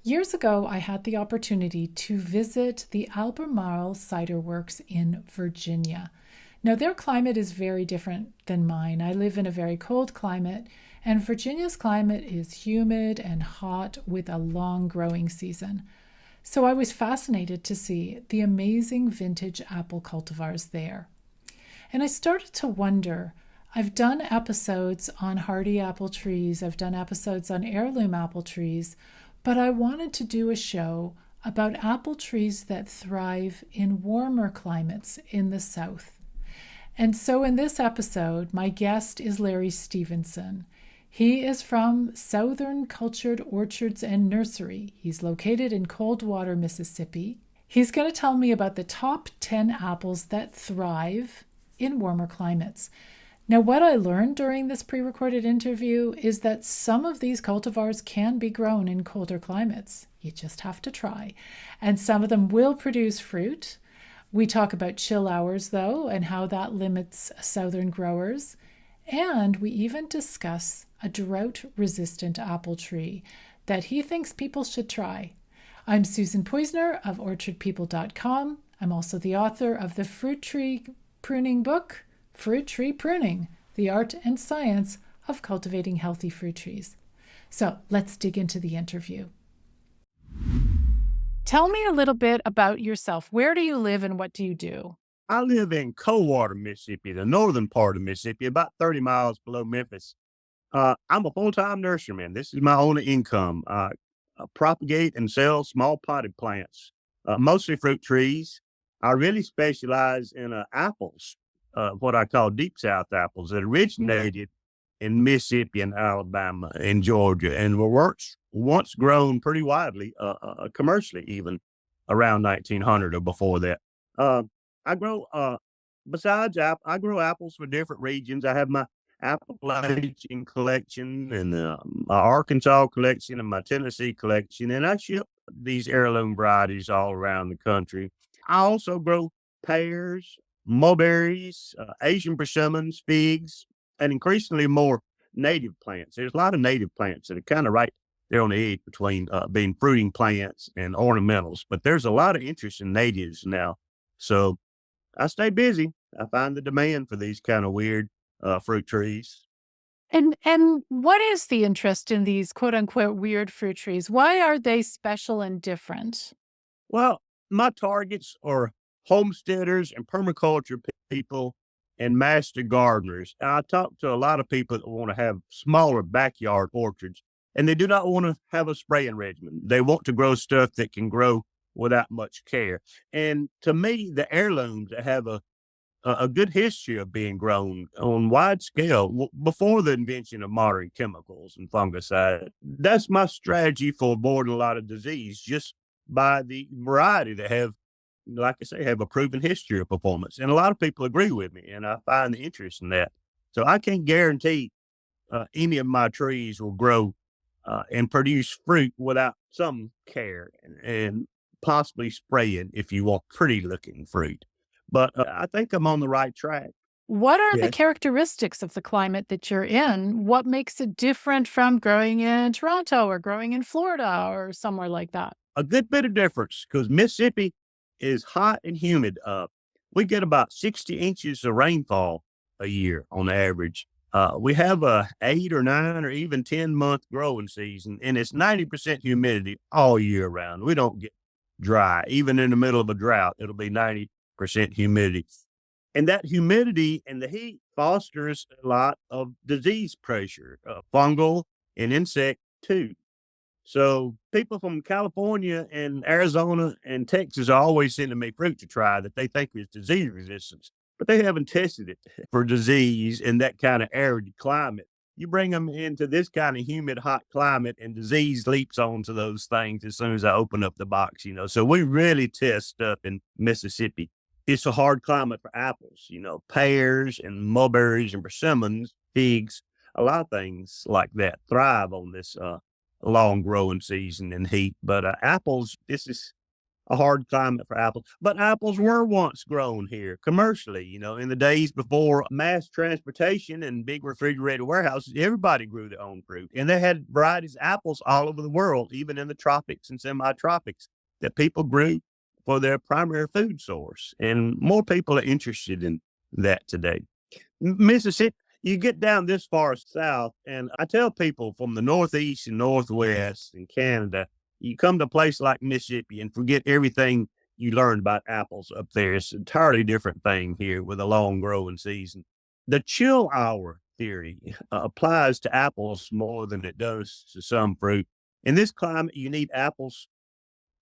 Years ago, I had the opportunity to visit the Albemarle Ciderworks in Virginia. Now, their climate is very different than mine. I live in a very cold climate, and Virginia's climate is humid and hot with a long growing season. So I was fascinated to see the amazing vintage apple cultivars there. And I started to wonder. I've done episodes on hardy apple trees, I've done episodes on heirloom apple trees, but I wanted to do a show about apple trees that thrive in warmer climates in the South. And so in this episode, my guest is Larry Stephenson. He is from Southern Cultured Orchards and Nursery. He's located in Coldwater, Mississippi. He's going to tell me about the top 10 apples that thrive in warmer climates. Now, what I learned during this pre-recorded interview is that some of these cultivars can be grown in colder climates. You just have to try. And some of them will produce fruit. We talk about chill hours, though, and how that limits southern growers. And we even discuss a drought-resistant apple tree that he thinks people should try. I'm Susan Poizner of orchardpeople.com. I'm also the author of the fruit tree pruning book, Fruit Tree Pruning, the Art and Science of Cultivating Healthy Fruit Trees. So let's dig into the interview. Tell me a little bit about yourself. Where do you live and what do you do? I live in Coldwater, Mississippi, the northern part of Mississippi, about 30 miles below Memphis. I'm a full-time nurseryman. This is my only income. I propagate and sell small potted plants, mostly fruit trees. I really specialize in apples, what I call deep South apples that originated in Mississippi and Alabama and Georgia and were once grown pretty widely, commercially even around 1900 or before that. I grow, I grow apples for different regions. I have my Appalachian collection and my Arkansas collection and my Tennessee collection, and I ship these heirloom varieties all around the country. I also grow pears, mulberries, Asian persimmons, figs, and increasingly more native plants. There's a lot of native plants that are kind of right there on the edge between being fruiting plants and ornamentals, but there's a lot of interest in natives now. So I stay busy. I find the demand for these kind of weird fruit trees. And what is the interest in these quote unquote weird fruit trees? Why are they special and different? Well, my targets are homesteaders and permaculture people and master gardeners. I talk to a lot of people that want to have smaller backyard orchards, and they do not want to have a spraying regimen. They want to grow stuff that can grow without much care. And to me, the heirlooms that have a good history of being grown on wide scale before the invention of modern chemicals and fungicide. That's my strategy for avoiding a lot of disease, just by the variety that have, like I say, have a proven history of performance. And a lot of people agree with me, and I find the interest in that. So I can't guarantee any of my trees will grow and produce fruit without some care and possibly spraying if you want pretty looking fruit. But I think I'm on the right track. What are the Yeah. characteristics of the climate that you're in? What makes it different from growing in Toronto or growing in Florida or somewhere like that? A good bit of difference because Mississippi is hot and humid. We get about 60 inches of rainfall a year on average. We have a 8 or 9 or even 10-month growing season, and it's 90% humidity all year round. We don't get dry. Even in the middle of a drought, it'll be 90% humidity. And that humidity and the heat fosters a lot of disease pressure, fungal and insect too. So people from California and Arizona and Texas are always sending me fruit to try that they think is disease resistance, but they haven't tested it for disease in that kind of arid climate. You bring them into this kind of humid, hot climate and disease leaps onto those things as soon as I open up the box. So we really test stuff in Mississippi. It's a hard climate for apples, pears and mulberries and persimmons, figs, a lot of things like that thrive on this long growing season and heat. But apples, this is a hard climate for apples. But apples were once grown here commercially, in the days before mass transportation and big refrigerated warehouses, everybody grew their own fruit. And they had varieties of apples all over the world, even in the tropics and semi-tropics, that people grew for their primary food source. And more people are interested in that today. Mississippi, you get down this far south, and I tell people from the Northeast and Northwest and Canada, you come to a place like Mississippi and forget everything you learned about apples up there. It's an entirely different thing here with a long growing season. The chill hour theory applies to apples more than it does to some fruit. In this climate, you need apples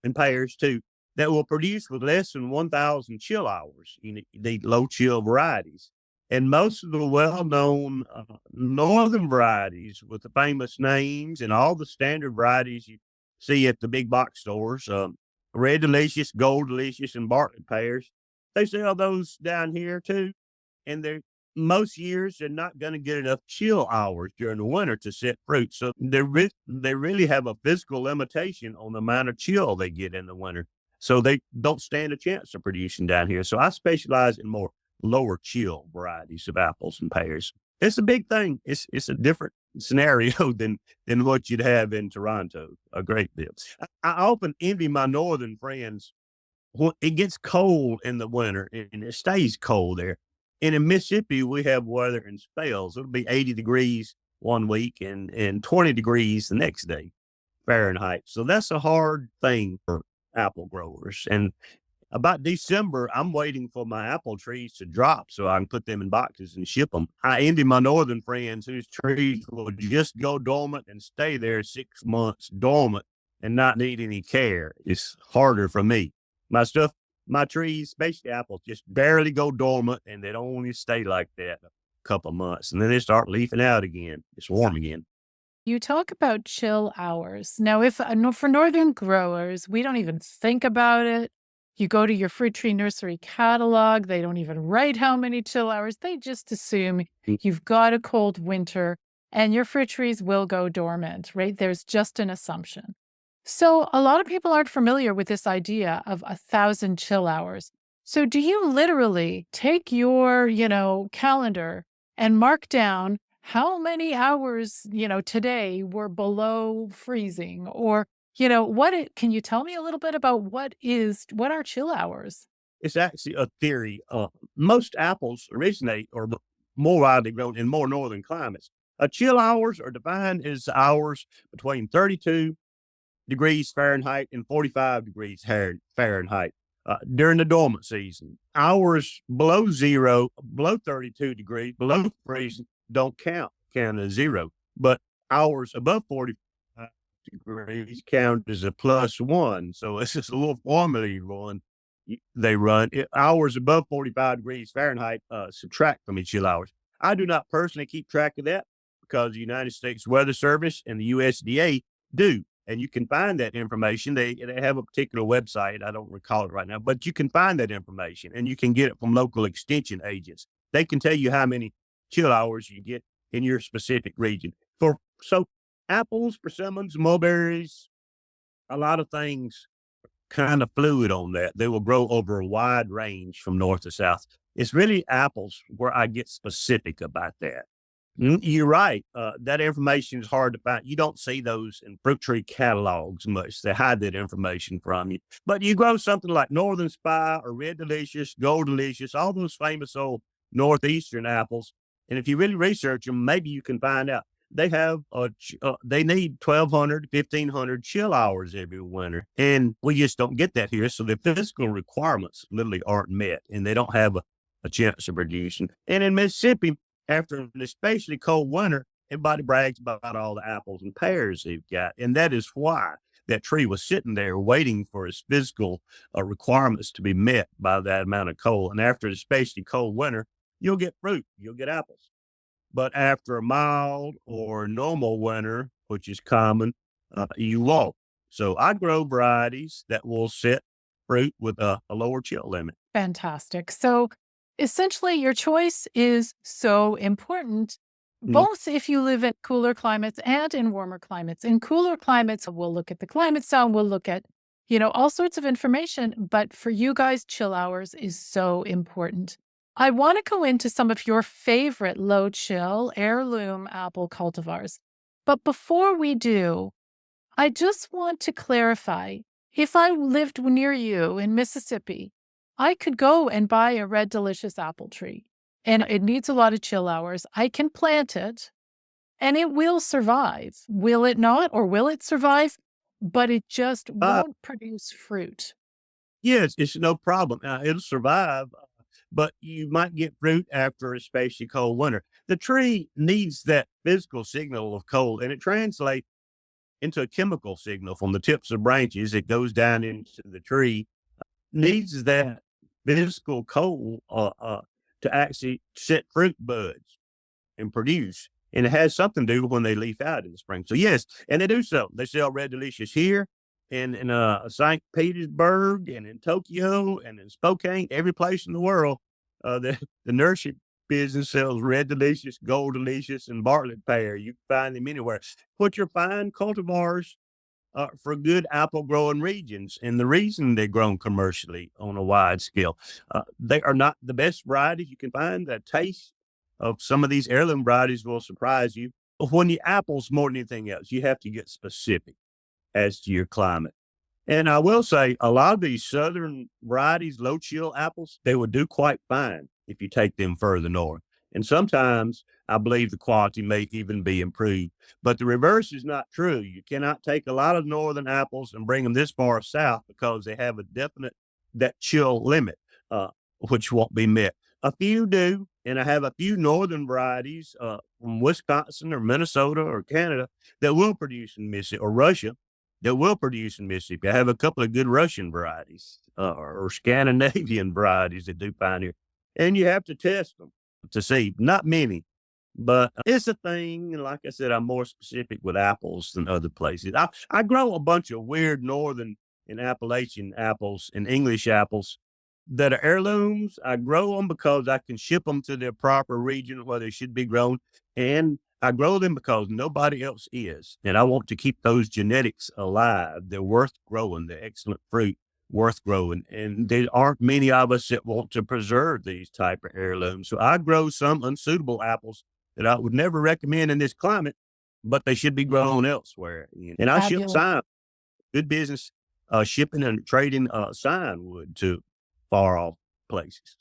and pears too that will produce with less than 1,000 chill hours. You need low chill varieties. And most of the well-known northern varieties with the famous names and all the standard varieties you see at the big box stores, Red Delicious, Gold Delicious, and Bartlett pears, they sell those down here too. And they're most years they're not going to get enough chill hours during the winter to set fruit. So they really have a physical limitation on the amount of chill they get in the winter. So they don't stand a chance of producing down here. So I specialize in more lower chill varieties of apples and pears. It's a big thing. It's a different scenario than what you'd have in Toronto a great deal. I often envy my northern friends. It gets cold in the winter and it stays cold there. And in Mississippi, we have weather in spells. It'll be 80 degrees one week and 20 degrees the next day, Fahrenheit. So that's a hard thing for apple growers. And about December, I'm waiting for my apple trees to drop so I can put them in boxes and ship them. I envy my northern friends whose trees will just go dormant and stay there 6 months dormant and not need any care. It's harder for me. My trees, especially apples, just barely go dormant and they don't only stay like that a couple of months and then they start leafing out again. It's warm again. You talk about chill hours. Now, if no, for northern growers, we don't even think about it. You go to your fruit tree nursery catalog, they don't even write how many chill hours. They just assume you've got a cold winter and your fruit trees will go dormant, right? There's just an assumption. So a lot of people aren't familiar with this idea of 1,000 chill hours. So do you literally take your, calendar and mark down how many hours, today were below freezing? Or, can you tell me a little bit about what are chill hours? It's actually a theory. Most apples originate or more widely grown in more northern climates. Chill hours are defined as hours between 32 degrees Fahrenheit and 45 degrees Fahrenheit during the dormant season. Hours below zero, below 32 degrees, below freezing don't count as zero. But hours above 45 degrees count as a +1. So it's just a little formula they run. Hours above 45 degrees Fahrenheit subtract from each chill hours. I do not personally keep track of that because the United States Weather Service and the USDA do. And you can find that information. They have a particular website. I don't recall it right now, but you can find that information and you can get it from local extension agents. They can tell you how many chill hours you get in your specific region. So apples, persimmons, mulberries, a lot of things kind of fluid on that. They will grow over a wide range from north to south. It's really apples where I get specific about that. You're right. That information is hard to find. You don't see those in fruit tree catalogs much. They hide that information from you. But you grow something like Northern Spy or Red Delicious, Gold Delicious, all those famous old Northeastern apples. And if you really research them, maybe you can find out they have they need 1,200, 1,500 chill hours every winter. And we just don't get that here. So the physical requirements literally aren't met and they don't have a chance of producing. And in Mississippi, after an especially cold winter, everybody brags about all the apples and pears they've got. And that is why that tree was sitting there waiting for its physical requirements to be met by that amount of cold. And after an especially cold winter, you'll get fruit, you'll get apples. But after a mild or normal winter, which is common, you won't. So I grow varieties that will set fruit with a lower chill limit. Fantastic. So essentially, your choice is so important, Mhm. both if you live in cooler climates and in warmer climates. In cooler climates, we'll look at the climate zone, we'll look at all sorts of information. But for you guys, chill hours is so important. I want to go into some of your favorite low chill heirloom apple cultivars. But before we do, I just want to clarify, if I lived near you in Mississippi, I could go and buy a red delicious apple tree, and it needs a lot of chill hours. I can plant it and it will survive. Will it not, or will it survive? But it just Uh, won't produce fruit. yes, it's no problem. It'll survive, but you might get fruit after a especially cold winter. The tree needs that physical signal of cold, and it translates into a chemical signal from the tips of branches. It goes down into the tree, needs that physical cold to actually set fruit buds and produce. And it has something to do when they leaf out in the spring. So yes, and they do sell. They sell Red Delicious here in St. Petersburg and in Tokyo and in Spokane, every place in the world. The nursery business sells Red Delicious, Gold Delicious, and Bartlett pear. You can find them anywhere. Put your fine cultivars for good apple growing regions. And the reason they're grown commercially on a wide scale, they are not the best varieties you can find. The taste of some of these heirloom varieties will surprise you. When the apples, more than anything else, you have to get specific as to your climate. And I will say a lot of these southern varieties, low chill apples, they would do quite fine if you take them further north. And sometimes I believe the quality may even be improved. But the reverse is not true. You cannot take a lot of northern apples and bring them this far south because they have a definite that chill limit, which won't be met. A few do, and I have a few northern varieties from Wisconsin or Minnesota or Canada that will produce in Mississippi, or Russia that will produce in Mississippi. I have a couple of good Russian varieties or Scandinavian varieties that do fine here. And you have to test them to see. Not many, but it's a thing. And like I said, I'm more specific with apples than other places. I grow a bunch of weird northern and Appalachian apples and English apples that are heirlooms. I grow them because I can ship them to their proper region where they should be grown. And I grow them because nobody else is. And I want to keep those genetics alive. They're worth growing. They're excellent fruit, worth growing. And there aren't many of us that want to preserve these type of heirlooms. So I grow some unsuitable apples that I would never recommend in this climate, but they should be grown elsewhere. And I ship Fabulous. sign, good business, shipping and trading sign wood to far off places.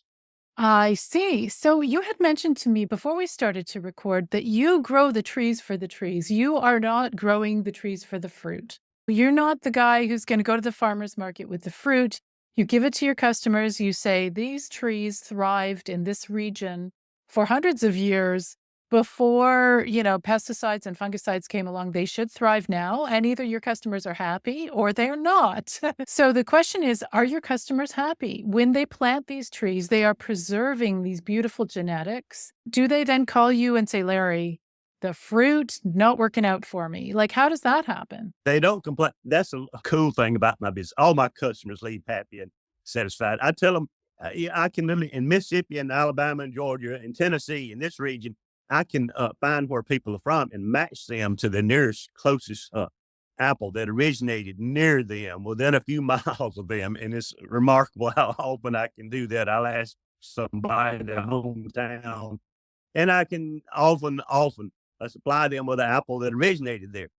I see. So you had mentioned to me before we started to record that you grow the trees for the trees. You are not growing the trees for the fruit. You're not the guy who's going to go to the farmer's market with the fruit. You give it to your customers. You say, these trees thrived in this region for hundreds of years before, pesticides and fungicides came along. They should thrive now. And either your customers are happy or they're not. So the question is, are your customers happy? When they plant these trees, they are preserving these beautiful genetics. Do they then call you and say, Larry, the fruit not working out for me? Like, how does that happen? They don't complain. That's a cool thing about my business. All my customers leave happy and satisfied. I tell them, yeah, I can literally in Mississippi and Alabama and Georgia and Tennessee in this region, I can find where people are from and match them to the nearest closest apple that originated near them, within a few miles of them. And it's remarkable how often I can do that. I'll ask somebody in their hometown, and I can often supply them with an apple that originated there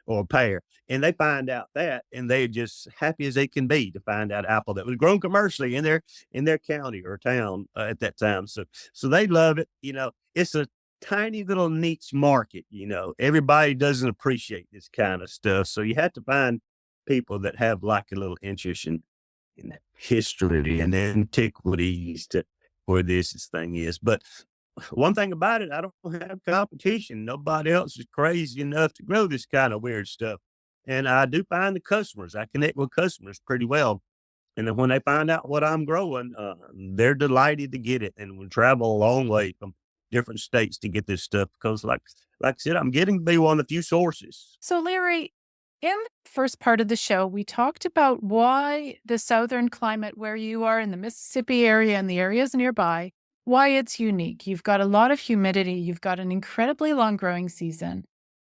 or a pear. And they find out that, and they're just happy as they can be to find out apple that was grown commercially in their county or town at that time. So they love it. It's a tiny little niche market. Everybody doesn't appreciate this kind of stuff. So you have to find people that have like a little interest in history and antiquities to where this thing is. But one thing about it, I don't have competition. Nobody else is crazy enough to grow this kind of weird stuff. And I do find the customers. I connect with customers pretty well. And then when they find out what I'm growing, they're delighted to get it and will travel a long way from different states to get this stuff because, like I said, I'm getting to be one of the few sources. So, Larry, in the first part of the show, we talked about why the southern climate where you are in the Mississippi area and the areas nearby, why it's unique. You've got a lot of humidity, you've got an incredibly long growing season.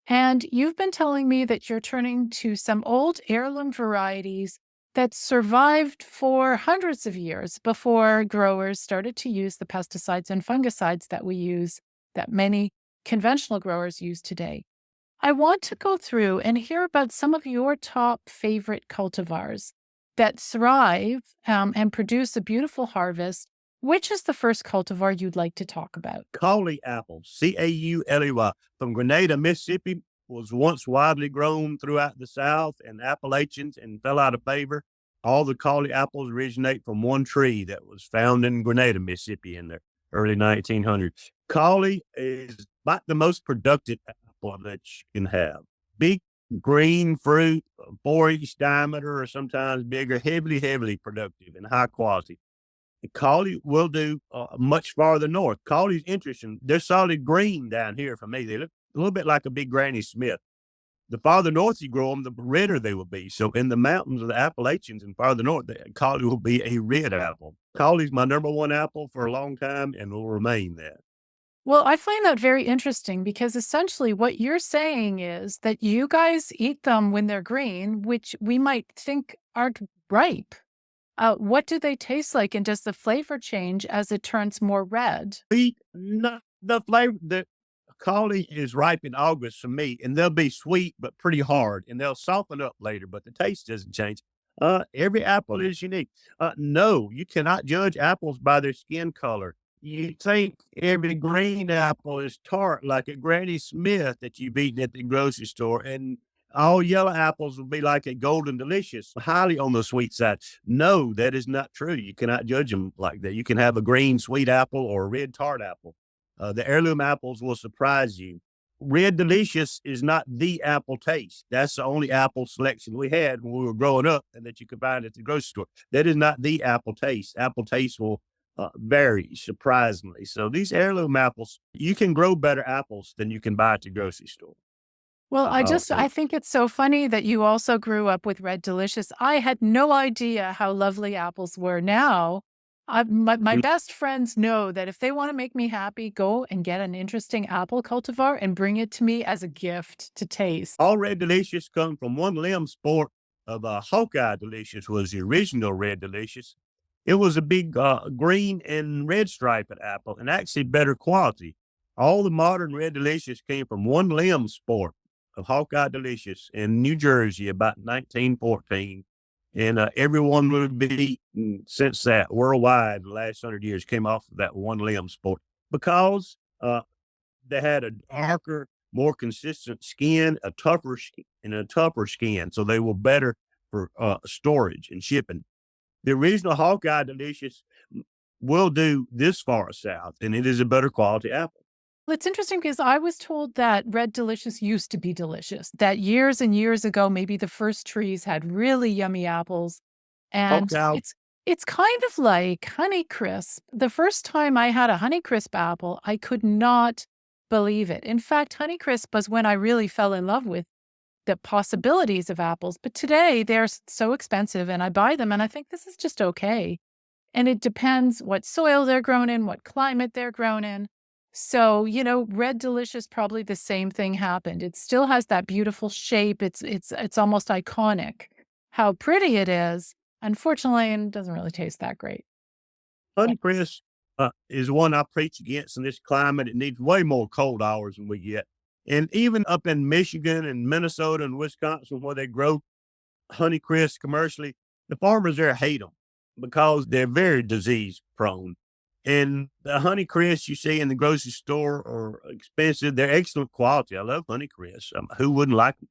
And you've been telling me that you're turning to some old heirloom varieties that survived for hundreds of years before growers started to use the pesticides and fungicides that many conventional growers use today. I want to go through and hear about some of your top favorite cultivars that thrive and produce a beautiful harvest. Which is the first cultivar you'd like to talk about? Cauley apples, Cauley, from Grenada, Mississippi, was once widely grown throughout the South and Appalachians and fell out of favor. All the Cauley apples originate from one tree that was found in Grenada, Mississippi in the early 1900s. Cauley is about the most productive apple that you can have. Big green fruit, 4-inch diameter or sometimes bigger, heavily productive and high quality. Cauley will do much farther north. Cauley's interesting. They're solid green down here for me. They look a little bit like a big Granny Smith. The farther north you grow them, the redder they will be. So in the mountains of the Appalachians and farther north, the Cauley will be a red apple. Cauley's my number one apple for a long time and will remain that. Well, I find that very interesting because essentially what you're saying is that you guys eat them when they're green, which we might think aren't ripe. What do they taste like, and does the flavor change as it turns more red? Sweet, not the flavor. The Cauley is ripe in August for me, and they'll be sweet but pretty hard, and they'll soften up later, but the taste doesn't change. Every apple is unique. No, you cannot judge apples by their skin color. You think every green apple is tart like a Granny Smith that you've eaten at the grocery store, and all yellow apples will be like a golden delicious, highly on the sweet side. No, that is not true. You cannot judge them like that. You can have a green sweet apple or a red tart apple. The heirloom apples will surprise you. Red Delicious is not the apple taste. That's the only apple selection we had when we were growing up and that you could find at the grocery store. That is not the apple taste. Apple taste will vary surprisingly. So these heirloom apples, you can grow better apples than you can buy at the grocery store. Well, Uh, I think it's so funny that you also grew up with Red Delicious. I had no idea how lovely apples were. Now, my best friends know that if they want to make me happy, go and get an interesting apple cultivar and bring it to me as a gift to taste. All Red Delicious come from one limb sport of Hawkeye Delicious was the original Red Delicious. It was a big green and red striped apple and actually better quality. All the modern Red Delicious came from one limb sport of Hawkeye Delicious in New Jersey about 1914. And everyone would be since that worldwide, the last 100 years came off of that one limb sport because they had a darker, more consistent skin, a tougher skin, and a tougher skin. So they were better for storage and shipping. The original Hawkeye Delicious will do this far south, and it is a better quality apple. Well, it's interesting because I was told that Red Delicious used to be delicious, that years and years ago, maybe the first trees had really yummy apples. And Hawkeye, it's kind of like Honeycrisp. The first time I had a Honeycrisp apple, I could not believe it. In fact, Honeycrisp was when I really fell in love with the possibilities of apples. But today they're so expensive and I buy them and I think this is just okay. And it depends what soil they're grown in, what climate they're grown in. So, Red Delicious, probably the same thing happened. It still has that beautiful shape. It's almost iconic. How pretty it is. Unfortunately, it doesn't really taste that great. Honeycrisp is one I preach against in this climate. It needs way more cold hours than we get. And even up in Michigan and Minnesota and Wisconsin, where they grow Honeycrisp commercially, the farmers there hate them because they're very disease prone. And the Honeycrisp you see in the grocery store are expensive. They're excellent quality. I love Honeycrisp. Who wouldn't like them?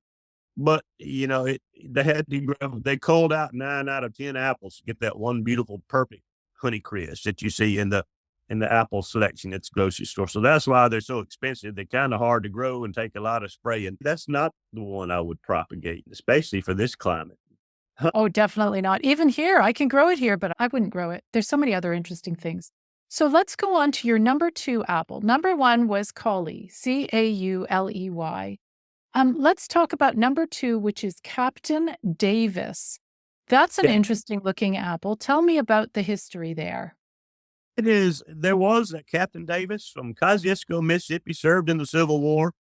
But they had to grow. They culled out 9 out of 10 apples to get that one beautiful, perfect Honeycrisp that you see in the apple selection at the grocery store. So that's why they're so expensive. They're kind of hard to grow and take a lot of spray. And that's not the one I would propagate, especially for this climate. Oh, definitely not. Even here, I can grow it here, but I wouldn't grow it. There's so many other interesting things. So let's go on to your number 2 apple. Number 1 was Cauley, Cauley. Let's talk about number 2, which is Captain Davis. That's an Yeah, interesting looking apple. Tell me about the history there. it is. There was a Captain Davis from Kosciuszko, Mississippi, served in the Civil War.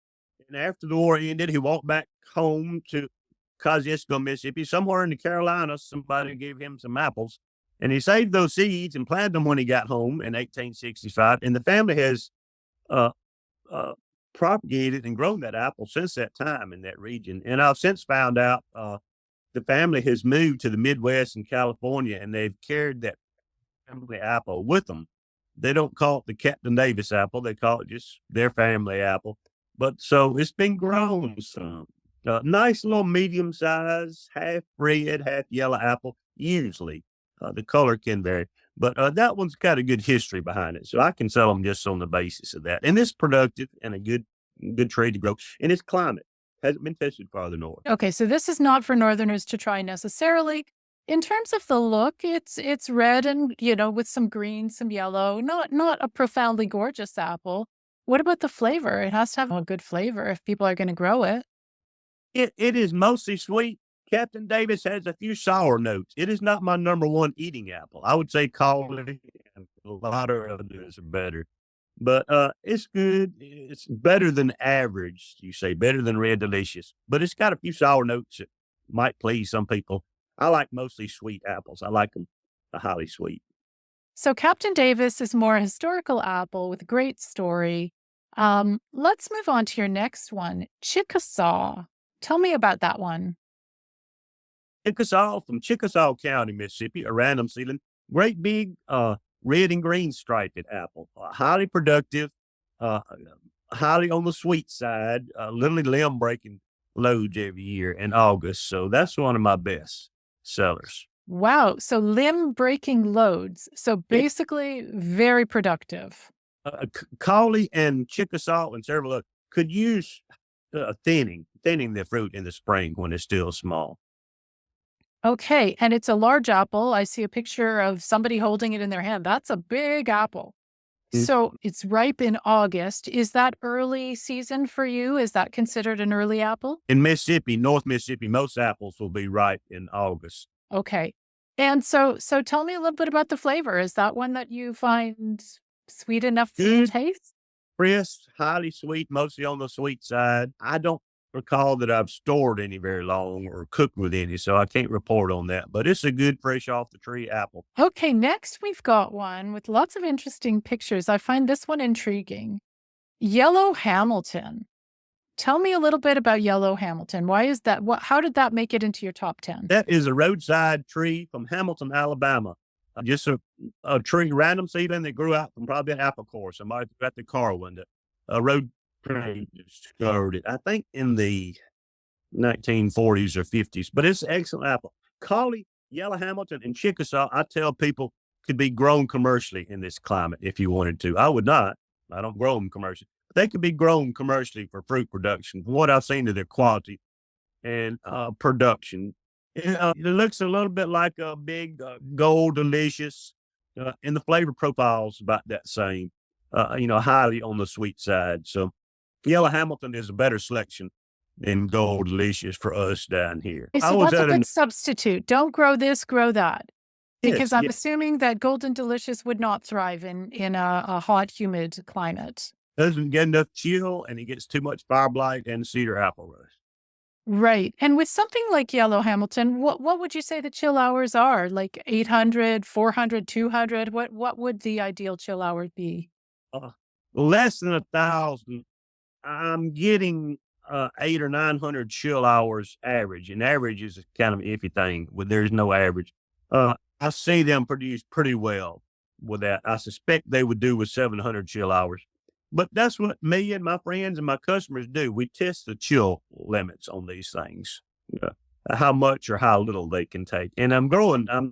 And after the war ended, he walked back home to Kosciuszko, Mississippi, somewhere in the Carolinas. Somebody gave him some apples, and he saved those seeds and planted them when he got home in 1865. And the family has uh, uh, propagated and grown that apple since that time in that region. And I've since found out the family has moved to the Midwest and California, and they've carried that family apple with them. They don't call it the Captain Davis apple; they call it just their family apple. But so it's been grown some. Nice little medium size, half red, half yellow apple. Usually, the color can vary, but that one's got a good history behind it, so I can sell them just on the basis of that. And it's productive and a good trade to grow. And its climate hasn't been tested farther north. Okay, so this is not for Northerners to try necessarily. In terms of the look, it's red and, with some green, some yellow, not a profoundly gorgeous apple. What about the flavor? It has to have a good flavor if people are going to grow it. It is mostly sweet. Captain Davis has a few sour notes. It is not my number one eating apple. I would say Cauley and a lot of others are better. But it's good. It's better than average, you say, better than Red Delicious. But it's got a few sour notes that might please some people. I like mostly sweet apples. I like them highly sweet. So Captain Davis is more a historical apple with a great story. Let's move on to your next one, Chickasaw. Tell me about that one. Chickasaw from Chickasaw County, Mississippi, a random seedling. Great big red and green striped apple. Highly productive, uh, highly on the sweet side, literally limb breaking loads every year in August. So that's one of my best sellers. Wow. So limb breaking loads. So Yeah. basically very productive. Cauley and Chickasaw and several others could use thinning the fruit in the spring when it's still small. Okay. And it's a large apple. I see a picture of somebody holding it in their hand. That's a big apple. Mm. So it's ripe in August. Is that early season for you? Is that considered an early apple? In Mississippi, North Mississippi, most apples will be ripe in August. Okay. And so tell me a little bit about the flavor. Is that one that you find sweet enough to Good, taste? crisp, highly sweet, mostly on the sweet side. I don't recall that I've stored any very long or cooked with any, so I can't report on that. But it's a good fresh off the tree apple. Okay, next we've got one with lots of interesting pictures. I find this one intriguing. Yellow Hamilton. Tell me a little bit about Yellow Hamilton. Why is that? How did that make it into your top 10? That is a roadside tree from Hamilton, Alabama. Just a tree, random seedling that grew out from probably an apple core. Somebody threw at the car window. A road train discovered it, I think in the 1940s or 50s, but it's an excellent apple. Cauley, Yellow Hamilton, and Chickasaw, I tell people, could be grown commercially in this climate if you wanted to. I would not. I don't grow them commercially. They could be grown commercially for fruit production. From what I've seen of their quality and production, it looks a little bit like a big gold delicious, and the flavor profile is about that same. Highly on the sweet side. So, Yellow Hamilton is a better selection than Gold Delicious for us down here. Okay, I so was what's a at an good substitute? Don't grow this, grow that. Because yes, I'm yeah, assuming that Golden Delicious would not thrive in a hot, humid climate. doesn't get enough chill, and it gets too much fire blight and cedar apple rust. Right. And with something like Yellow Hamilton, what would you say the chill hours are? Like 800, 400, 200? What would the ideal chill hour be? Uh, Less than 1,000. I'm getting 800 or 900 chill hours average, and average is kind of an iffy thing. Where there's no average. I see them produce pretty well with that. I suspect they would do with 700 chill hours. But that's what me and my friends and my customers do. We test the chill limits on these things, how much or how little they can take. And I'm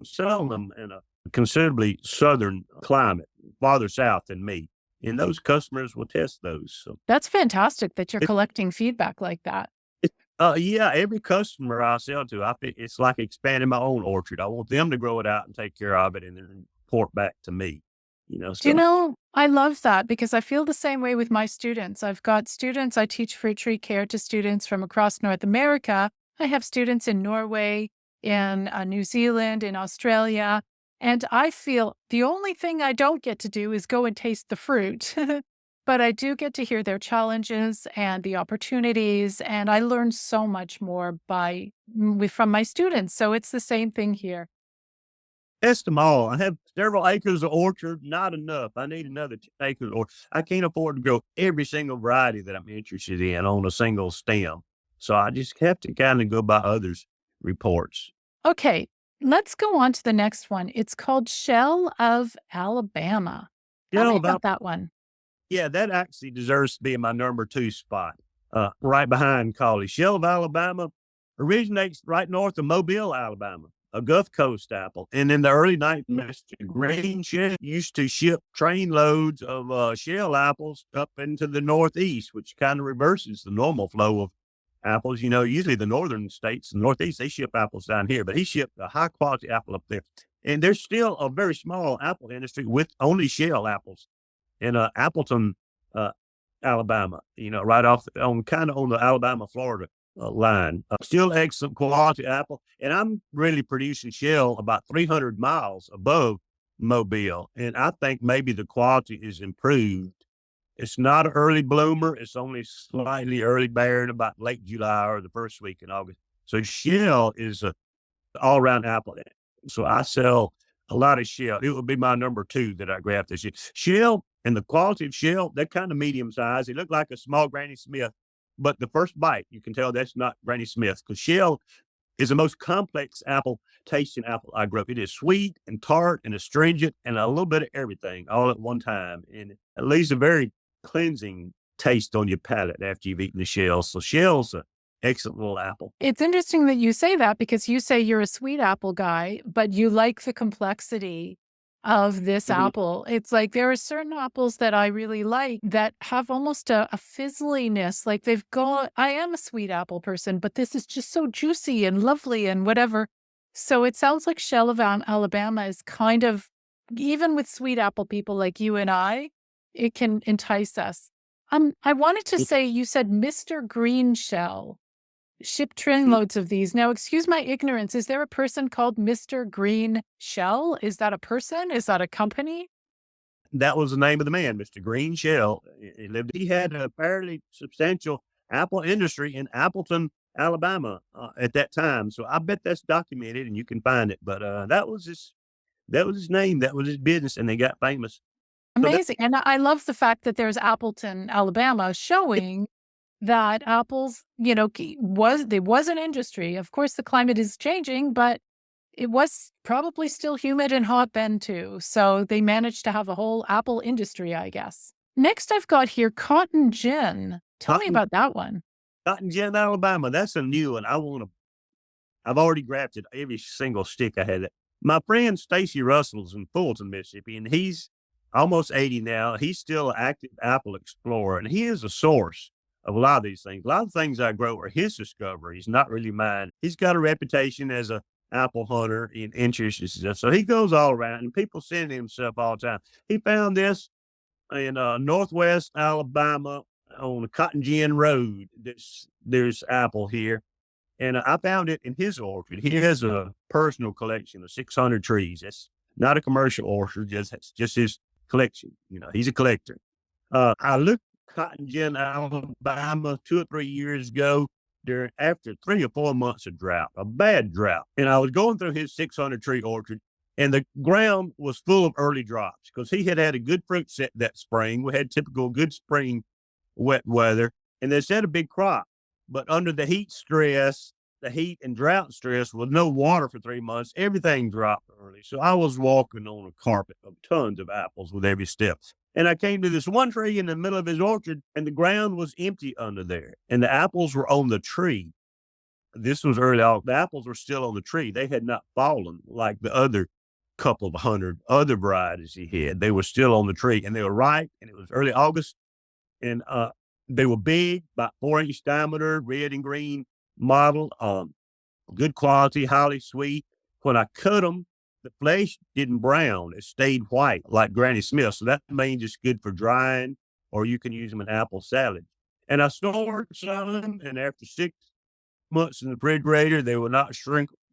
selling them in a considerably southern climate, farther south than me. And those customers will test those. So, That's fantastic that you're collecting feedback like that. yeah, every customer I sell to, it's like expanding my own orchard. I want them to grow it out and take care of it and then report back to me. Do you So know, I love that because I feel the same way with my students. I've got students, I teach fruit tree care to students from across North America. I have students in Norway, in New Zealand, in Australia. And I feel the only thing I don't get to do is go and taste the fruit. but I do get to hear their challenges and the opportunities, and I learn so much more from my students. So it's the same thing here. Test them all. I have several acres of orchard, not enough. I need another 10 acres, or I can't afford to grow every single variety that I'm interested in on a single stem. So I just have to kind of go by others' reports. Okay, let's go on to the next one. It's called Shell of Alabama. You Tell me know, about about that one. Yeah, that actually deserves to be in my number 2 spot, right behind Cauley. Shell of Alabama originates right north of Mobile, Alabama, a Gulf Coast apple. And in the early 19th, Mr. Green Shell used to ship train loads of shell apples up into the Northeast, which kind of reverses the normal flow of apples. You know, usually the northern states, the Northeast, they ship apples down here, but he shipped a high quality apple up there. And there's still a very small apple industry with only shell apples in Appleton, uh, Alabama. You know, right off on kind of on the Alabama Florida line. Still excellent quality apple, and I'm really producing shell about 300 miles above Mobile, and I think maybe the quality is improved. It's not an early bloomer. It's only slightly early bearing about late July or the first week in August. So shell is a all around apple. So I sell a lot of shell. It would be my number 2 that I grab this year. Shell and the quality of shell, they're kind of medium size. They look like a small Granny Smith, but the first bite, you can tell that's not Granny Smith because shell is the most complex apple tasting apple I grew up. It is sweet and tart and astringent and a little bit of everything all at one time. And it leaves a very cleansing taste on your palate after you've eaten the shell. So shell's an excellent little apple. It's interesting that you say that because you say you're a sweet apple guy, but you like the complexity of this Mhm. apple. It's like there are certain apples that I really like that have almost a fizzliness. Like I am a sweet apple person, but this is just so juicy and lovely and whatever. So it sounds like Shell of Alabama is kind of, even with sweet apple people like you and it can entice us. I wanted to say, you said Mr. Green Shell. Ship trainloads of these. Now, excuse my ignorance. Is there a person called Mr. Green Shell? Is that a person? Is that a company? That was the name of the man, Mr. Green Shell. He had a fairly substantial apple industry in Appleton, Alabama, at that time. So I bet that's documented and you can find it. But that was his name, that was his business, and they got famous. So that Amazing. And I love the fact that there's Appleton, Alabama, showing that apples, there was an industry. Of course, the climate is changing, but it was probably still humid and hot then too. So they managed to have a whole apple industry, I guess. Next, I've got here cotton gin. Tell me cotton about that one. cotton gin, Alabama, that's a new one. I've already grafted every single stick I had. My friend Stacy Russell's in Fulton, Mississippi, and he's almost 80 now. He's still an active apple explorer, and he is a source of a lot of these things. A lot of things I grow are his discoveries, not really mine. He's got a reputation as a apple hunter in interest and stuff. So he goes all around, and people send him stuff all the time. He found this in Northwest Alabama on the Cotton Gin Road. There's apple here and I found it in his orchard. He has a personal collection of 600 trees. That's not a commercial orchard, just his collection. You know, he's a collector. I looked at cotton gin Alabama 2 or 3 years ago after 3 or 4 months of drought, a bad drought. And I was going through his 600 tree orchard and the ground was full of early drops because he had a good fruit set that spring. We had typical good spring wet weather and they set a big crop. But under the heat and drought stress with no water for 3 months, everything dropped early. So I was walking on a carpet of tons of apples with every step. And I came to this one tree in the middle of his orchard, and the ground was empty under there, and the apples were on the tree. This was early on. The apples were still on the tree. They had not fallen like the other couple of hundred other varieties he had. They were still on the tree, and they were ripe, and it was early August, and they were big, about 4 inch diameter, red and green model, good quality, highly sweet. When I cut them, the flesh didn't brown; it stayed white like Granny Smith. So that means it's good for drying, or you can use them in apple salad. And I stored some, and after 6 months in the refrigerator, they will not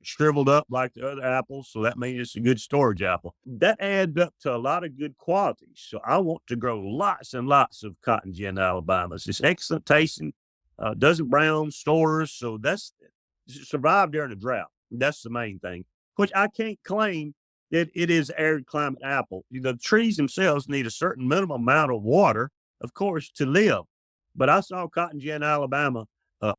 shriveled up like the other apples, so that means it's a good storage apple. That adds up to a lot of good qualities. So I want to grow lots and lots of cotton gin Alabamas. It's excellent tasting, doesn't brown, stores, so that's survive during a drought. That's the main thing, which I can't claim that it is arid climate apple. The trees themselves need a certain minimum amount of water, of course, to live. But I saw cotton gin Alabama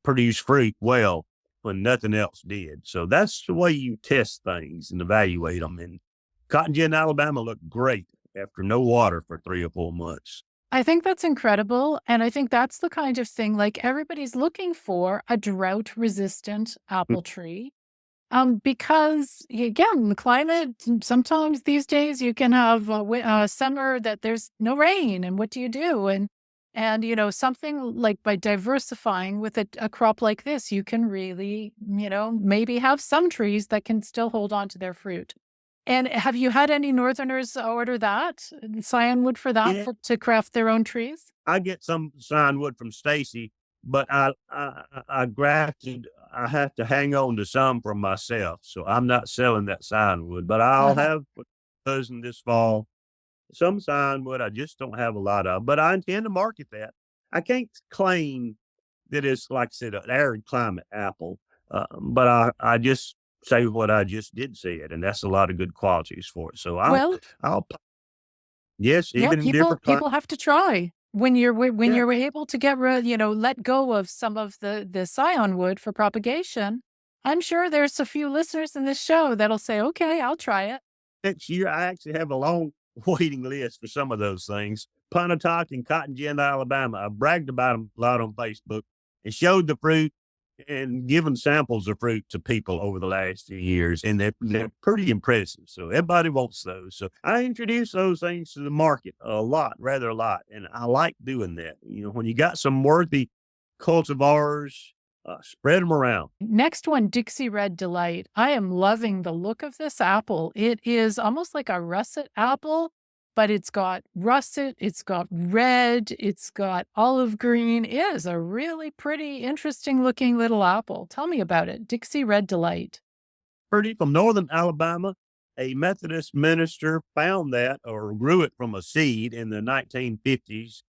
produce fruit well when nothing else did. So that's the way you test things and evaluate them. And cotton gin Alabama looked great after no water for 3 or 4 months. I think that's incredible. And I think that's the kind of thing like everybody's looking for a drought resistant apple tree. Because again, the climate, sometimes these days you can have a summer that there's no rain. And what do you do? And something like by diversifying with a crop like this, you can really, maybe have some trees that can still hold on to their fruit. And have you had any Northerners order that cyanwood for that Yeah, to craft their own trees? I get some sign wood from Stacy, but I grafted. I have to hang on to some for myself, so I'm not selling that sign wood. But I'll Uh-huh. have a dozen this fall. Some sign wood, I just don't have a lot of, but I intend to market that. I can't claim that it's, like I said, an arid climate apple, but I just say what I just did say it, and that's a lot of good qualities for it. So Well, I'll, yes, yeah, even in people different people have to try. When yeah, you're able to let go of some of the scion wood for propagation, I'm sure there's a few listeners in this show that'll say, "Okay, I'll try it." next year, I actually have a long waiting list for some of those things. Pontotoc and Cotton Gin, Alabama. I bragged about them a lot on Facebook and showed the fruit and given samples of fruit to people over the last few years, and they're pretty impressive. So everybody wants those. So I introduce those things to the market a lot, rather a lot, and I like doing that. When you got some worthy cultivars, spread them around. Next one, Dixie Red Delight. I am loving the look of this apple. It is almost like a russet apple, but it's got russet, it's got red, it's got olive green. It is a really pretty, interesting looking little apple. Tell me about it. Dixie Red Delight. Pretty from northern Alabama. A Methodist minister found that or grew it from a seed in the 1950s,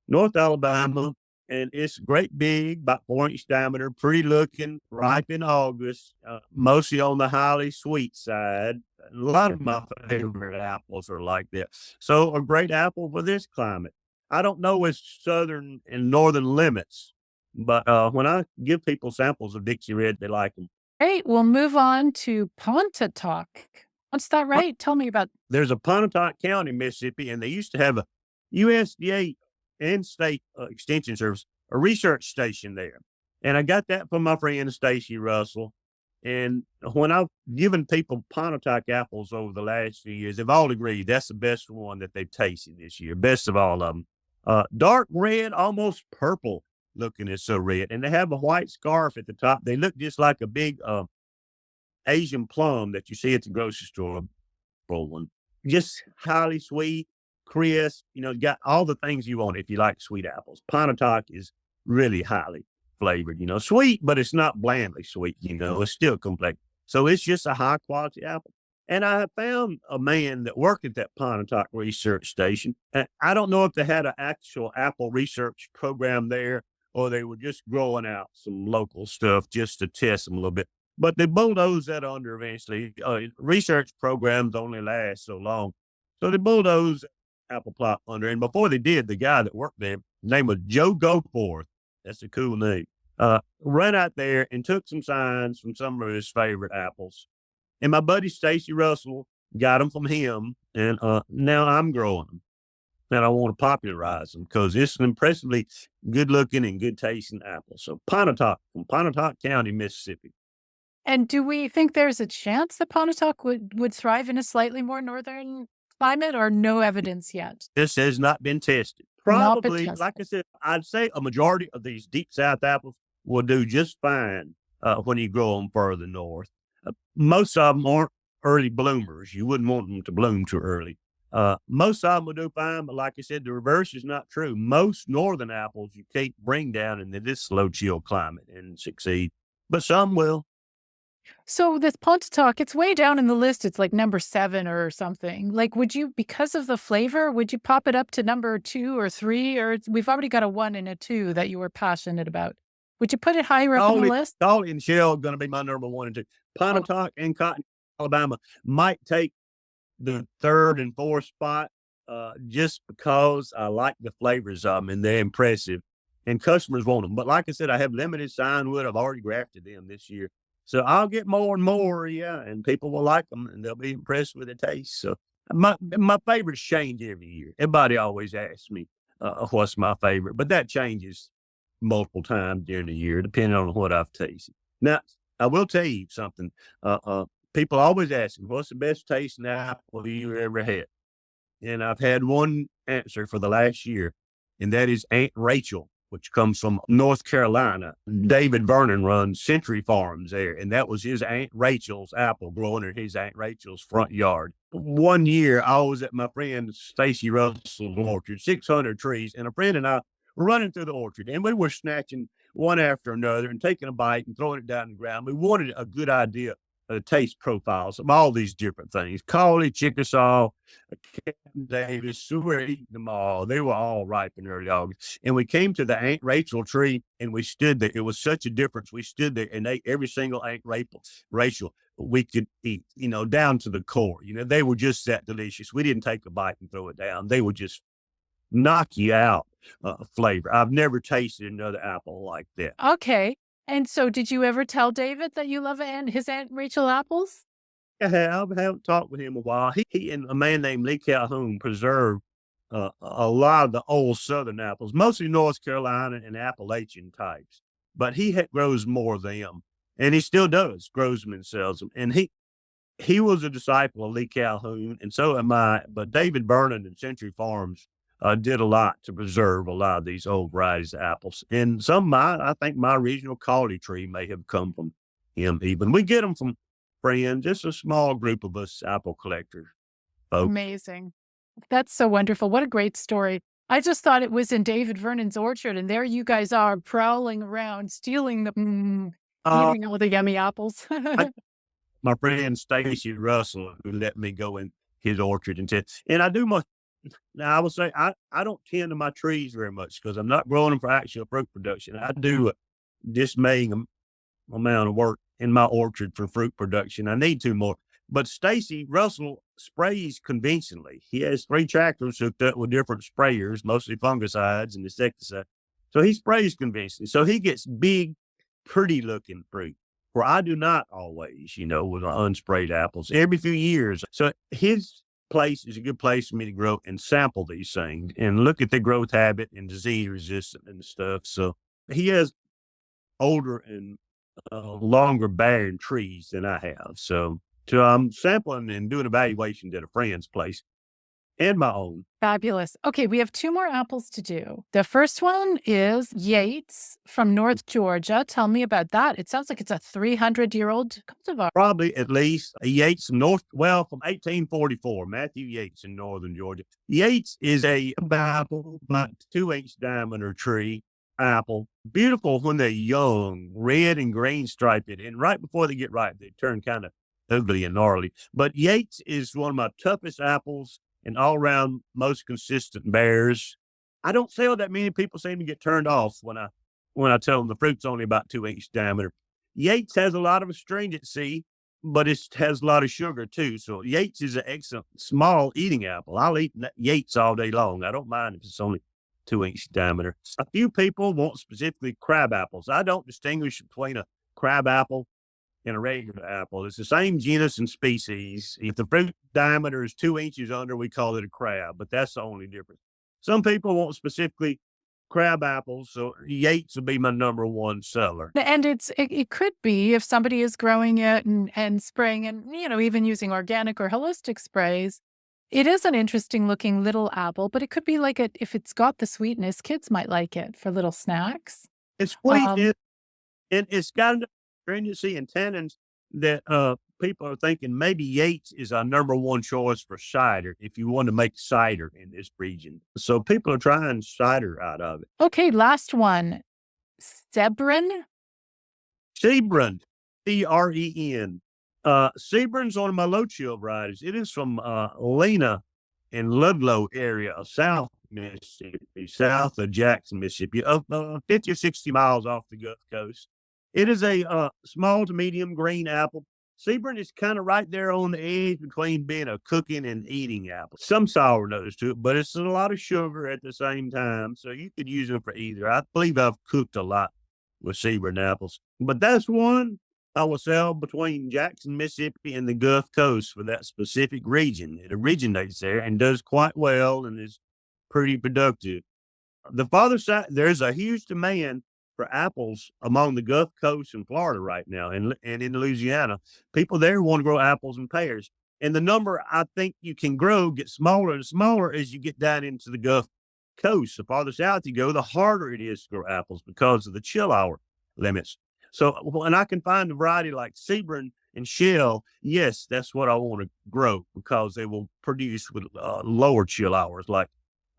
North Alabama, and it's great big, about 4-inch diameter, pretty looking, ripe in August, mostly on the highly sweet side. A lot of my favorite apples are like that. So a great apple for this climate. I don't know its southern and northern limits, but when I give people samples of Dixie Red, they like them. Great. We'll move on to Pontotoc. What's that right? Tell me about. There's a Pontotoc County, Mississippi, and they used to have a USDA and state extension service, a research station there. And I got that from my friend Stacy Russell. And when I've given people Pontotoc apples over the last few years, they've all agreed that's the best one that they've tasted this year, best of all of them. Dark red, almost purple looking, is so red. And they have a white scarf at the top. They look just like a big Asian plum that you see at the grocery store, one. Just highly sweet, crisp, got all the things you want if you like sweet apples. Pontotoc is really highly flavored, sweet, but it's not blandly sweet, it's still complex. So it's just a high quality apple. And I found a man that worked at that Pontotoc research station. And I don't know if they had an actual apple research program there or they were just growing out some local stuff just to test them a little bit. But they bulldozed that under eventually. Research programs only last so long. So they bulldozed apple plot under. And before they did, the guy that worked there, his name was Joe Goforth. That's a cool name. Ran out there and took some signs from some of his favorite apples. And my buddy Stacy Russell got them from him. And now I'm growing them. And I want to popularize them because it's an impressively good looking and good tasting apple. So Pontotoc from Pontotoc County, Mississippi. And do we think there's a chance that Pontotoc would thrive in a slightly more northern climate, or no evidence yet? This has not been tested. Not been Probably, like I tested. said, I'd say a majority of these deep South apples will do just fine when you grow them further north. Most of them aren't early bloomers. You wouldn't want them to bloom too early. Most of them will do fine, but like I said, the reverse is not true. Most northern apples you can't bring down into this slow chill climate and succeed, but some will. So this Pontotoc, it's way down in the list. It's like number 7 or something. Like, would you, because of the flavor, would you pop it up to number 2 or 3? Or we've already got a 1 and a 2 that you were passionate about. Would you put it higher up in the Cauley, list? Cauley and Shell are going to be my number 1 and 2. Oh, Pontotoc and Cotton, Alabama might take the 3rd and 4th spot, just because I like the flavors of them and they're impressive and customers want them. But like I said, I have limited sign wood. I've already grafted them this year. So I'll get more and more, yeah, and people will like them and they'll be impressed with the taste. So my favorites change every year. Everybody always asks me, what's my favorite, but that changes multiple times during the year, depending on what I've tasted. Now, I will tell you something. People always ask me, what's the best tasting apple you ever had? And I've had one answer for the last year, and that is Aunt Rachel, which comes from North Carolina. David Vernon runs Century Farms there, and that was his Aunt Rachel's apple growing in his Aunt Rachel's front yard. One year, I was at my friend Stacy Russell's orchard, 600 trees, and a friend and I were running through the orchard, and we were snatching one after another and taking a bite and throwing it down the ground. We wanted a good idea of the taste profiles of all these different things. Cauley, Chickasaw, Captain Davis, we were eating them all. They were all ripe in early August. And we came to the Aunt Rachel tree and we stood there. It was such a difference. We stood there and ate every single Aunt Rachel we could eat, down to the core. They were just that delicious. We didn't take a bite and throw it down. They would just knock you out flavor. I've never tasted another apple like that. okay. And so did you ever tell David that you love his Aunt Rachel apples? I haven't talked with him a while. He and a man named Lee Calhoun preserve a lot of the old Southern apples, mostly North Carolina and Appalachian types. But he grows more of them, and he still does, grows them and sells them. And he was a disciple of Lee Calhoun, and so am I. But David Vernon and Century Farms did a lot to preserve a lot of these old varieties of apples. And I think my original Cauley tree may have come from him even. We get them from friends, just a small group of us apple collectors, folks. Amazing. That's so wonderful. What a great story. I just thought it was in David Vernon's orchard, and there you guys are prowling around, stealing eating all the yummy apples. My friend Stacy Russell, who let me go in his orchard and I do now I would say I don't tend to my trees very much because I'm not growing them for actual fruit production. I do dismaying amount of work in my orchard for fruit production. I need to more. But Stacy Russell sprays conventionally. He has 3 tractors hooked up with different sprayers, mostly fungicides and insecticides. So he sprays conventionally. So he gets big, pretty looking fruit where I do not always, with unsprayed apples every few years. So his place is a good place for me to grow and sample these things and look at the growth habit and disease resistant and stuff. So he has older and longer bearing trees than I have. So I'm sampling and doing evaluations at a friend's place and my own. Fabulous. Okay, we have 2 more apples to do. The first one is Yates from North Georgia. Tell me about that. It sounds like it's a 300-year-old cultivar. Probably at least a Yates from 1844, Matthew Yates in northern Georgia. Yates is about 2-inch diameter tree apple. Beautiful when they're young, red and green striped, and right before they get ripe, they turn kind of ugly and gnarly. But Yates is one of my toughest apples and all around most consistent bears. I don't sell that many. People seem to get turned off when I tell them the fruit's only about 2-inch diameter. Yates has a lot of astringency, but it has a lot of sugar too. So Yates is an excellent small eating apple. I'll eat Yates all day long. I don't mind if it's only 2-inch diameter. A few people want specifically crab apples. I don't distinguish between a crab apple and a regular apple. It's the same genus and species. If the fruit diameter is 2 inches under, we call it a crab, but that's the only difference. Some people want specifically crab apples, so Yates would be my number 1 seller. And it could be if somebody is growing it and spraying and, even using organic or holistic sprays. It is an interesting looking little apple, but it could be like if it's got the sweetness, kids might like it for little snacks. It's sweet, and it's got enough stringency and tannins that people are thinking maybe Yates is our number 1 choice for cider if you want to make cider in this region. So people are trying cider out of it. Okay, last one. Sebren. Sebren. Sebren. Sebren's one of my low chill varieties. It is from Lena and Ludlow area of South Mississippi, south of Jackson, Mississippi, 50 or 60 miles off the Gulf Coast. It is a small to medium green apple. Sebren is kind of right there on the edge between being a cooking and eating apple. Some sour notes to it, but it's a lot of sugar at the same time. So you could use them for either. I believe I've cooked a lot with Sebren apples, but that's one I will sell between Jackson, Mississippi and the Gulf Coast for that specific region. It originates there and does quite well and is pretty productive. The farther side, there's a huge demand for apples among the Gulf Coast and Florida right now, and in Louisiana. People there want to grow apples and pears. And the number I think you can grow gets smaller and smaller as you get down into the Gulf Coast. The farther south you go, the harder it is to grow apples because of the chill hour limits. So when I can find a variety like Sebren and Shell, yes, that's what I want to grow because they will produce with lower chill hours, like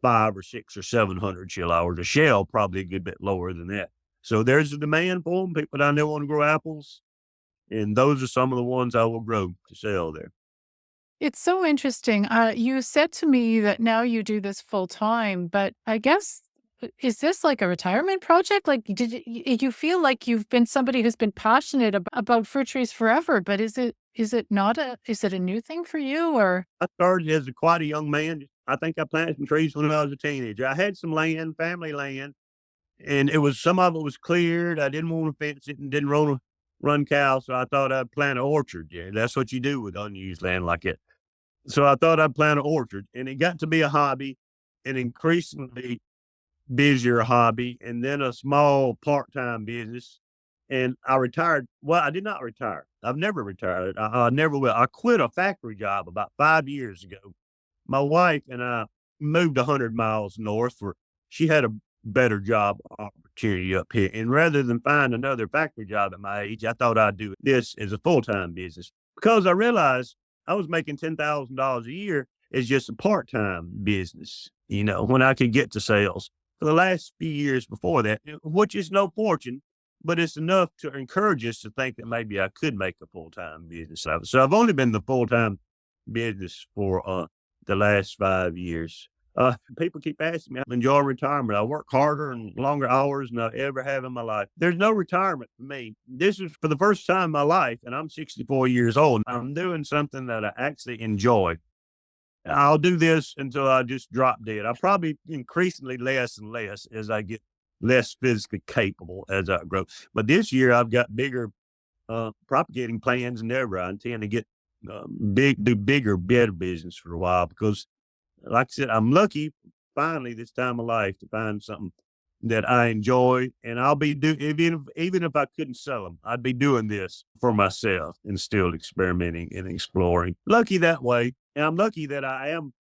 5 or 6 or 700 chill hours. A Shell probably a good bit lower than that. So there's a demand for them. People down there want to grow apples, and those are some of the ones I will grow to sell there. It's so interesting. You said to me that now you do this full time, but I guess is this like a retirement project? Like, you feel like you've been somebody who's been passionate about fruit trees forever? But is it not is it a new thing for you or? I started as quite a young man. I think I planted some trees when I was a teenager. I had some land, family land, and some of it was cleared. I didn't want to fence it and didn't want to run cows, so I thought I'd plant an orchard. Yeah, that's what you do with unused land like it. So I thought I'd plant an orchard, and it got to be a hobby, an increasingly busier hobby, and then a small part-time business. And I retired. Well, I did not retire. I've never retired. I never will. I quit a factory job about 5 years ago. My wife and I moved 100 miles north where she had a better job opportunity up here. And rather than find another factory job at my age, I thought I'd do this as a full-time business because I realized I was making $10,000 a year as just a part-time business, when I could get to sales. For the last few years before that, which is no fortune, but it's enough to encourage us to think that maybe I could make a full-time business out of it. So I've only been in the full-time business for the last 5 years. People keep asking me, I enjoy retirement. I work harder and longer hours than I ever have in my life. There's no retirement for me. This is for the first time in my life, and I'm 64 years old. I'm doing something that I actually enjoy. I'll do this until I just drop dead. I'll probably increasingly less and less as I get less physically capable as I grow. But this year I've got bigger propagating plans than ever. I intend to get do bigger, better business for a while because, like I said, I'm lucky finally this time of life to find something that I enjoy, and I'll be even if I couldn't sell them, I'd be doing this for myself and still experimenting and exploring. Lucky that way, and I'm lucky that I am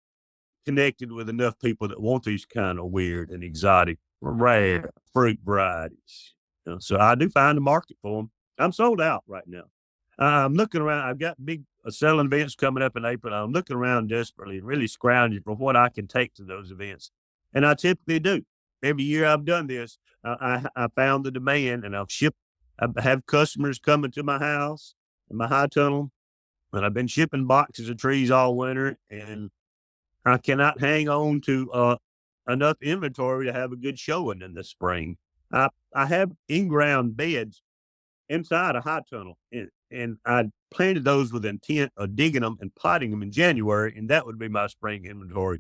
connected with enough people that want these kind of weird and exotic, rare fruit varieties. So I do find a market for them. I'm sold out right now. I'm looking around. I've got big selling events coming up in April. I'm looking around desperately, really scrounging for what I can take to those events. And I typically do. Every year I've done this, I found the demand and I have customers coming to my house in my high tunnel, and I've been shipping boxes of trees all winter, and I cannot hang on to enough inventory to have a good showing in the spring. I have in-ground beds inside a high tunnel, and I planted those with intent of digging them and potting them in January, and that would be my spring inventory.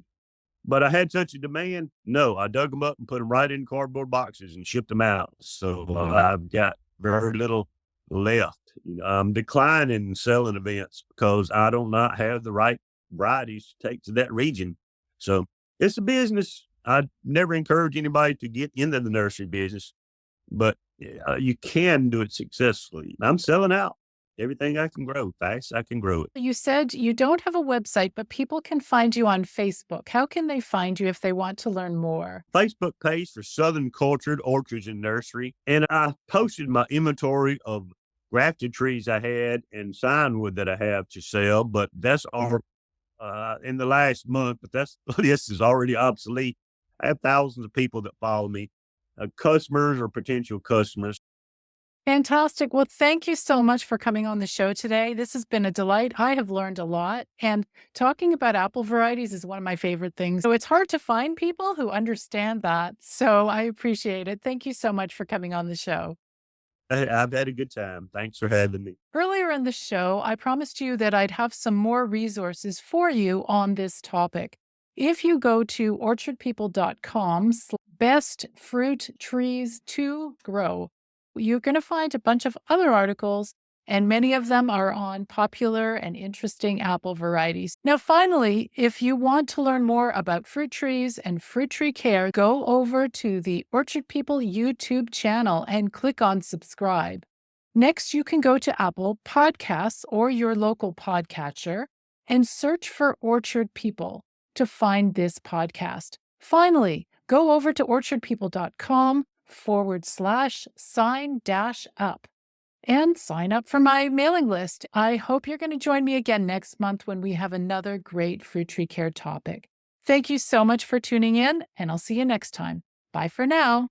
But I had such a demand. No, I dug them up and put them right in cardboard boxes and shipped them out. So I've got very little left. I'm declining selling events because I do not have the right varieties to take to that region. So it's a business. I never encourage anybody to get into the nursery business, but you can do it successfully. I'm selling out everything I can grow, fast I can grow it. You said you don't have a website, but people can find you on Facebook. How can they find you if they want to learn more? Facebook page for Southern Cultured Orchards and Nursery. And I posted my inventory of grafted trees I had and signwood that I have to sell, but that's all in the last month, but this is already obsolete. I have thousands of people that follow me, customers or potential customers. Fantastic. Well, thank you so much for coming on the show today. This has been a delight. I have learned a lot. And talking about apple varieties is one of my favorite things. So it's hard to find people who understand that. So I appreciate it. Thank you so much for coming on the show. I've had a good time. Thanks for having me. Earlier in the show, I promised you that I'd have some more resources for you on this topic. If you go to orchardpeople.com, best fruit trees to grow, you're going to find a bunch of other articles, and many of them are on popular and interesting apple varieties. Now, finally, if you want to learn more about fruit trees and fruit tree care, go over to the Orchard People YouTube channel and click on subscribe. Next, you can go to Apple Podcasts or your local podcatcher and search for Orchard People to find this podcast. Finally, go over to orchardpeople.com/sign-up and sign up for my mailing list. I hope you're going to join me again next month when we have another great fruit tree care topic. Thank you so much for tuning in, and I'll see you next time. Bye for now.